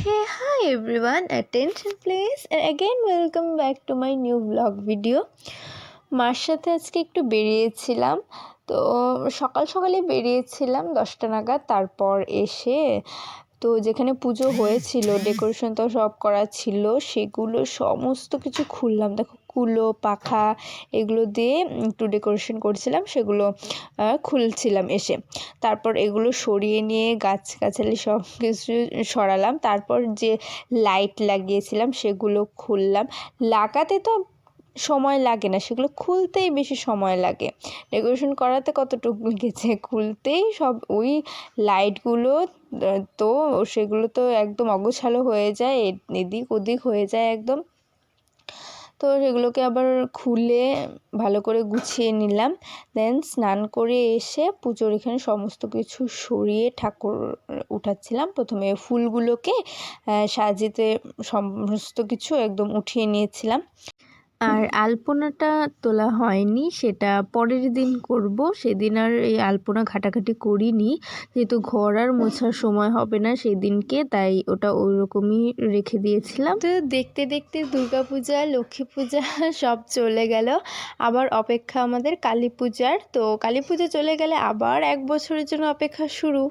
Hey, hi everyone, attention please, and again welcome back to my new vlog video. মার সাথে আজকে একটু বেরিয়েছিলাম, তো সকাল সকালে বেরিয়েছিলাম 10টা নাগাদ। তারপর এসে তো যেখানে পুজো হয়েছিল ডেকোরেশন তো সব করা ছিল, সেগুলো সমস্ত কিছু খুললাম। দেখো কুলো পাখা এগুলো দিয়ে একটু ডেকোরেশন করছিলাম, সেগুলো খুলছিলাম এসে। তারপর এগুলো সরিয়ে নিয়ে গাছগাছালি সব কিছু সরালাম। তারপর যে লাইট লাগিয়েছিলাম সেগুলো খুললাম। লাগাতে তো সময় লাগে না, সেগুলো খুলতেই বেশি সময় লাগে। ডেকোরেশন করাতে কতটুকু লেগেছে, খুলতেই সব ওই লাইটগুলো তো সেগুলো তো একদম অগোছালো হয়ে যায়, এদিক ওদিক হয়ে যায় একদম। তো সেগুলোকে আবার খুলে ভালো করে গুছিয়ে নিলাম। দেন স্নান করে এসে পুজোর এখানে সমস্ত কিছু সরিয়ে ঠাকুর উঠাচ্ছিলাম। প্রথমে ফুলগুলোকে সাজিতে সমস্ত কিছু একদম উঠিয়ে নিয়েছিলাম। আর আলপনাটা তোলা হয়নি, সেটা পরের দিন করব। সেদিন আর এই আলপনা ঘাটাঘাটি করিনি, যেহেতু ঘর আর মোছার সময় হবে না সেদিনকে, তাই ওটা ওইরকমই রেখে দিয়েছিলাম। তো দেখতে দেখতে দুর্গাপূজা, লক্ষ্মী পূজা সব চলে গেল। আবার অপেক্ষা আমাদের কালী পূজার। তো কালী পূজা চলে গেলে আবার 1 বছরের জন্য অপেক্ষা শুরু।